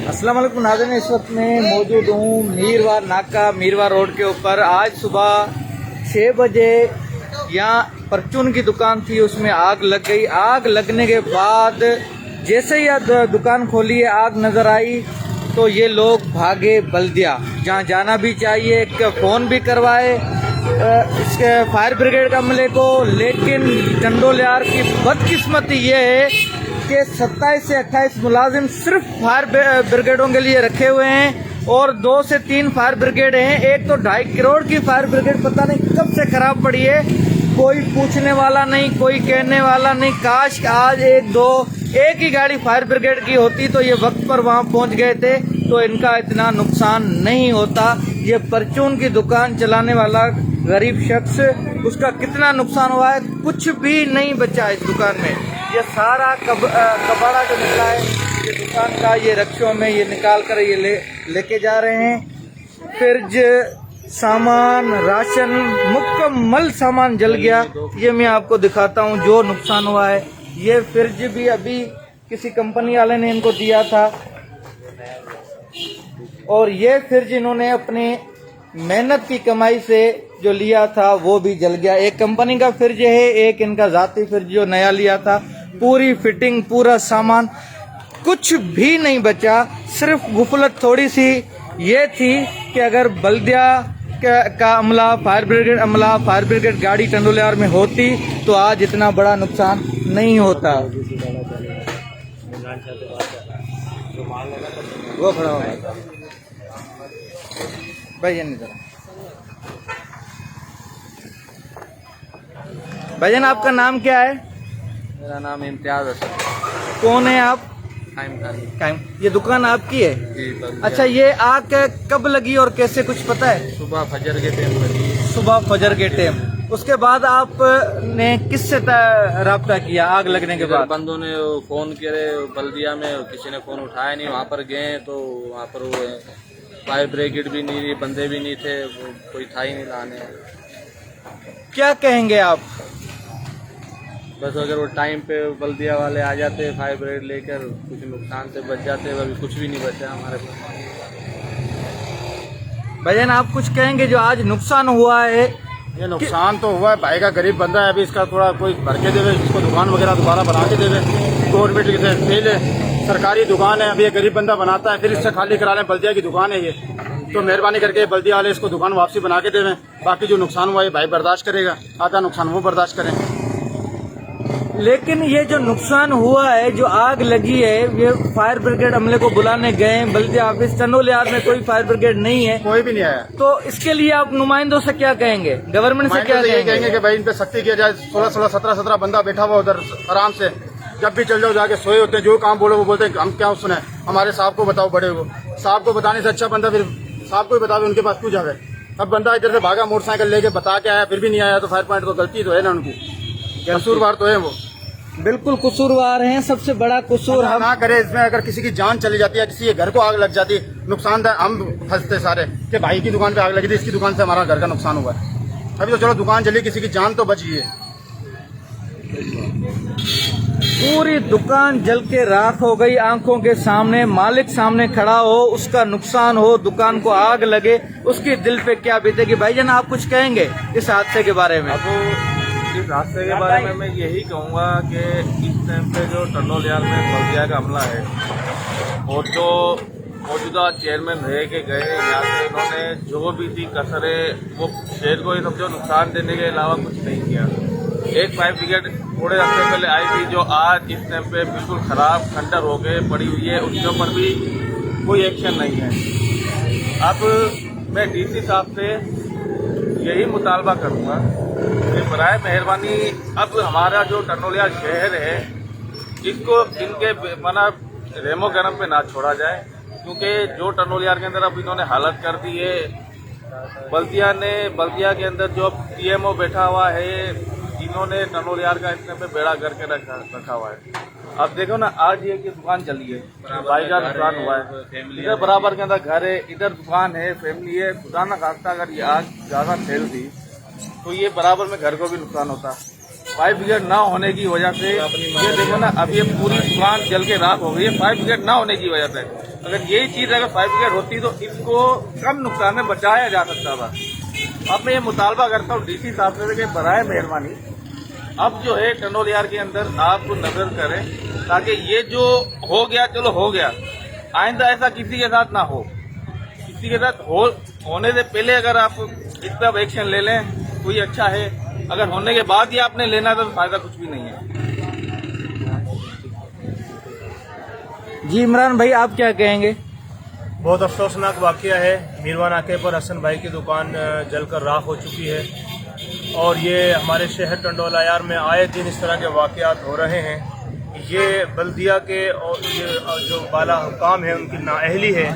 अस्सलाम वालेकुम नाज़रीन, इस वक्त मैं मौजूद हूँ मीरवार नाका मीरवार रोड के ऊपर। आज सुबह 6 बजे यहाँ परचून की दुकान थी, उसमें आग लग गई। आग लगने के बाद जैसे ही दुकान खोली है, आग नज़र आई तो ये लोग भागे बल्दिया, जहाँ जाना भी चाहिए, फ़ोन भी करवाए इसके फायर ब्रिगेड अमले को। लेकिन टंडोलियार की बदकिस्मती ये है कि 27 से 28 मुलाजिम सिर्फ फायर ब्रिगेडों के लिए रखे हुए हैं और 2 से 3 फायर ब्रिगेड हैं। एक तो 2.5 करोड़ की फायर ब्रिगेड पता नहीं कब से खराब पड़ी है, कोई पूछने वाला नहीं, कोई कहने वाला नहीं। काश आज एक ही गाड़ी फायर ब्रिगेड की होती तो ये वक्त पर वहाँ पहुँच गए थे तो इनका इतना नुकसान नहीं होता। ये परचून की दुकान चलाने वाला गरीब शख्स, उसका कितना नुकसान हुआ है, कुछ भी नहीं बचा इस दुकान में। ये सारा कबाड़ा जो निकला है ये दुकान का, ये रक्षों में ये निकाल कर ये लेके जा रहे हैं। फ्रिज, सामान, राशन, मुकम्मल सामान जल गया। ये मैं आपको दिखाता हूँ जो नुकसान हुआ है। ये फ्रिज भी अभी किसी कंपनी वाले ने इनको दिया था और ये फ्रिज इन्होंने अपने मेहनत की कमाई से जो लिया था वो भी जल गया। एक कंपनी का फ्रिज है, एक इनका जाती फ्रिज जो नया लिया था। पूरी फिटिंग, पूरा सामान, कुछ भी नहीं बचा। सिर्फ गुफलत थोड़ी सी ये थी कि अगर बल्दिया का अमला, फायर ब्रिगेड गाड़ी टंडोलियार में होती तो आज इतना बड़ा नुकसान नहीं होता। वो खड़ा होगा भाईजान, इधर भाईजान, आपका नाम क्या है? मेरा नाम इम्तियाज हसन। कौन है आप? कायम। ये दुकान आपकी है? जी। अच्छा, ये आग कब लगी और कैसे, कुछ पता है? सुबह फजर के टाइम लगी। सुबह फजर के टाइम। उसके बाद आपने किससे राब्ता किया आग लगने के बाद? बंदों ने फोन करे बल्दिया में, किसी ने फोन उठाया नहीं। वहाँ पर गए तो वहाँ पर वो फायर ब्रिगेड भी नहीं, बंदे भी नहीं थे, कोई था ही नहीं लाने। क्या कहेंगे आप? बस अगर वो टाइम पे बल्दिया वाले आ जाते फायर ब्रिगेड लेकर, कुछ नुकसान से बच जाते। अभी कुछ भी नहीं बचा हमारे पास। भाईजान, आप कुछ कहेंगे जो आज नुकसान हुआ है? ये नुकसान तो हुआ है, भाई का गरीब बंदा है, अभी इसका थोड़ा कोई भर के देवे, इसको दुकान वगैरह दोबारा बना के देवे। गवर्नमेंट से पहले सरकारी दुकान है, अभी ये गरीब बंदा बनाता है, फिर इससे खाली करा लें। बल्दिया की दुकान है ये, तो मेहरबानी करके बल्दिया वाले इसको दुकान वापसी बना के देवें। बाकी जो नुकसान हुआ है भाई बर्दाश्त करेगा, आधा नुकसान वो बर्दाश्त करें। लेकिन ये जो नुकसान हुआ है, जो आग लगी है, ये फायर ब्रिगेड अमले को बुलाने गए, बल्दिया ऑफिस टंडोलियार में कोई फायर ब्रिगेड नहीं है, कोई भी नहीं आया। तो इसके लिए आप नुमाइंदों से क्या कहेंगे, गवर्नमेंट से क्या कहेंगे कि भाई इन पे सख्ती किया जाए। 16 17 बंदा बैठा हुआ उधर आराम से, जब भी चल जाओ जाके सोए होते हैं, जो काम बोलो वो बोलते हैं हम क्या सुने, हमारे साहब को बताओ, बड़े को साहब को बताने से अच्छा बंदा फिर साहब को ही बतावे, उनके पास क्यों जावे। अब बंदा इधर से भागा मोटरसाइकिल लेके, बता के आया फिर भी नहीं आया, तो फायर पॉइंट तो गलती तो है ना उनकी, कसूरवार तो है वो। बिल्कुल कसूरवार हैं, सबसे बड़ा कसूर हम ना करे इसमें। अगर किसी की जान चली जाती है, किसी के घर को आग लग जाती, नुकसानदाय हम फंसते सारे कि भाई की दुकान पे आग लगी थी, इसकी दुकान से हमारा घर का नुकसान हुआ है। अभी तो चलो दुकान जली, किसी की जान तो बच गई है। पूरी दुकान जल के राख हो गई, आंखों के सामने, मालिक सामने खड़ा हो, उसका नुकसान हो, दुकान को आग लगे, उसके दिल पे क्या बीतेगी। भाईजान, आप कुछ कहेंगे इस हादसे के बारे में? अब इस हादसे के बारे में मैं यही कहूँगा कि इस टाइम पे जो टंडोलियार में बल्दिया का हमला है, और जो मौजूदा चेयरमैन रह के गए यहाँ से, इन्होंने जो भी थी कसरें वो शहर को ही समझो नुकसान देने के अलावा कुछ नहीं किया। एक फायर ब्रिगेड थोड़े हफ्ते पहले आई थी, जो आज इस टाइम पे बिल्कुल खराब खंडर हो गए पड़ी हुई है, उसके ऊपर भी कोई एक्शन नहीं है। अब मैं डीसी साहब से यही मुतालबा करूँगा कि बराए मेहरबानी अब हमारा जो टंडोलियार शहर है, इसको इनके मना रेमो गरम पे ना छोड़ा जाए, क्योंकि जो टंडोलियार के अंदर अब इन्होंने हालत कर दी है। बल्दिया के अंदर जो पीएमओ बैठा हुआ है, इन्होंने टंडोलियार का इतने पे बेड़ा करके रखा हुआ है। अब देखो ना, आज ये की दुकान चली है, भाई का नुकसान हुआ है, इधर बराबर के अंदर घर है, इधर दुकान है, फैमिली है। खुदा ना खास्ता अगर ये आग ज्यादा फैलती तो ये बराबर में घर को भी नुकसान होता। फायर ब्रिगेड ना होने की वजह से ये देखो ना, अब ये पूरी दुकान जल के राख हो गई है, फायर ब्रिगेड ना होने की वजह से। अगर यही चीज अगर फायर ब्रिगेड होती तो इसको कम नुकसान में बचाया जा सकता था। अब मैं ये मुतालबा करता हूँ डीसी साहब से कि बराए मेहरबानी अब जो है टंडोल यार के अंदर आप नजर करें, ताकि ये जो हो गया चलो हो गया, आइंदा ऐसा किसी के साथ ना हो। किसी के साथ होने से पहले अगर आप इस पर एक्शन ले लें तो ये अच्छा है, अगर होने के बाद ही आपने लेना था तो फायदा कुछ भी नहीं है। जी इमरान भाई आप क्या कहेंगे? बहुत अफसोसनाक वाकया है। मीरवा नाके पर हसन भाई की दुकान जलकर राख हो चुकी है और ये हमारे शहर टंडोल यार में आए दिन इस तरह के वाकयात हो रहे हैं। ये बल्दिया के और ये जो बाला हुकाम है उनकी नाअहली है।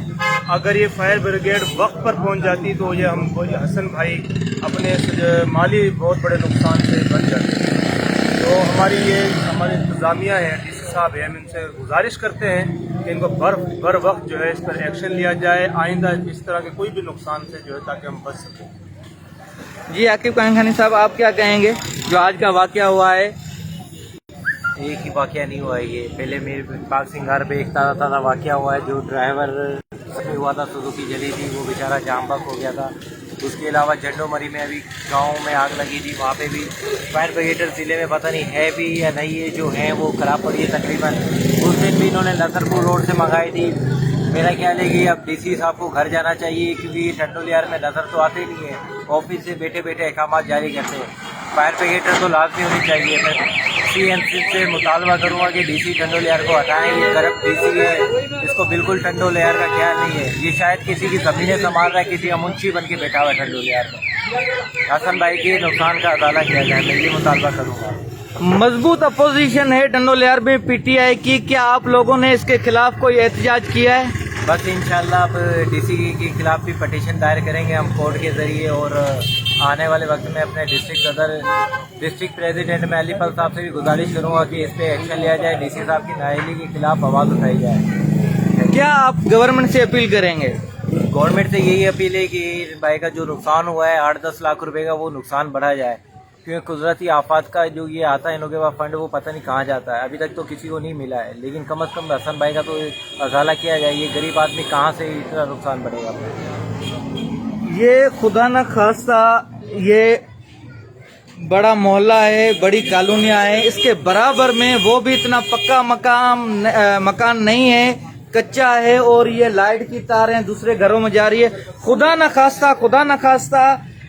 अगर ये फायर ब्रिगेड वक्त पर पहुंच जाती तो ये हसन भाई अपने माली बहुत बड़े नुकसान से बच जाते। तो हमारी इंतज़ामिया है, डीसी साहब है, हम इनसे गुजारिश करते हैं कि इनको बर वक्त जो है इस पर एक्शन लिया जाए, आइंदा इस तरह के कोई भी नुकसान से जो है ताकि हम बच सकें। जी आकिब कानखानी साहब आप क्या कहेंगे जो आज का वाकया हुआ है? एक ही वाकया नहीं हुआ है ये, पहले मेरे पाक सिंगार पे एक ताज़ा वाकया हुआ है जो ड्राइवर से हुआ था, सुजुकी जली थी, वो बेचारा जाम बक हो गया था। उसके अलावा झंडोमरी में अभी गांव में आग लगी थी, वहाँ पे भी फायर ब्रिगेड जिले में पता नहीं है भी या नहीं है, जो है वो खराब पड़ी है तकरीबन। उस दिन भी इन्होंने नसरपुर रोड से मंगाई थी। मेरा ख्याल है कि अब डीसी साहब को घर जाना चाहिए, क्योंकि टंडोल यार में नज़र तो आते नहीं है, ऑफिस से बैठे बैठे अहकाम जारी करते हैं। फायर ब्रिगेड तो लाजमी होनी चाहिए। मैं CMC से मुतालबा करूँगा कि डीसी टंडोल यार को हटाएं। ये करप्ट डीसी है, इसको बिल्कुल टंडोल यार का ख्याल नहीं है। ये शायद किसी की ज़मीनें संभाल रहा है, किसी का मुंशी बन के बैठा हुआ है टंडोल यार में। हसन भाई के नुकसान का अदाला किया जाए, मैं ये मुतालबा करूँगा। मजबूत अपोजिशन है टंडोल यार में PTI की, क्या आप लोगों ने इसके खिलाफ कोई एहतजाज किया है? बस इंशाल्लाह अब डीसी के खिलाफ भी पटिशन दायर करेंगे हम कोर्ट के ज़रिए, और आने वाले वक्त में अपने डिस्ट्रिक्ट प्रेसिडेंट में अली फल साहब से भी गुजारिश करूँगा कि इस पर एक्शन लिया जाए, डीसी साहब की नाअहली के खिलाफ आवाज़ उठाई जाए। क्या आप गवर्नमेंट से अपील करेंगे? गवर्नमेंट से यही अपील है कि भाई का जो नुकसान हुआ है 8-10 लाख रुपए का, वो नुकसान बढ़ा जाए, क्योंकि कुदरती आफात का जो ये आता है इनों के पास फंड, वो पता नहीं कहाँ जाता है। अभी तक तो किसी को नहीं मिला है, लेकिन कम से कम हसन भाई का तो अजाला किया जाए। ये गरीब आदमी कहाँ से इतना नुकसान बढ़ेगा? ये खुदा न खास्ता ये बड़ा मोहल्ला है, बड़ी कॉलोनियाँ हैं, इसके बराबर में वो भी इतना पक्का मकान नहीं है, कच्चा है, और ये लाइट की तारें दूसरे घरों में जा रही है। खुदा न खास्ता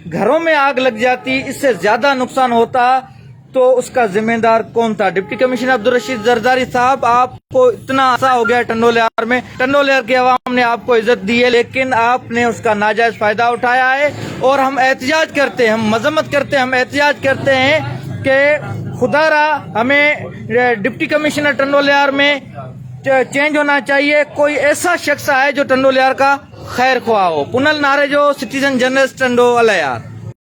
घरों में आग लग जाती, इससे ज्यादा नुकसान होता, तो उसका जिम्मेदार कौन था? डिप्टी कमिश्नर अब्दुल रशीद जरदारी साहब, आपको इतना आशा हो गया टंडोल यार में, टंडोल यार की आवाम ने आपको इज्जत दी है, लेकिन आपने उसका नाजायज फायदा उठाया है। और हम एहतजाज करते हैं, हम मजम्मत करते हैं, हम एहतजाज करते हैं कि खुदारा हमें डिप्टी कमिश्नर टंडोल यार में चेंज होना चाहिए, कोई ऐसा शख्स आए जो टंडोल यार का खैर ख्वाह हो। पुनल नारे जो सिटीजन जर्नलिस्ट टंडोल यार।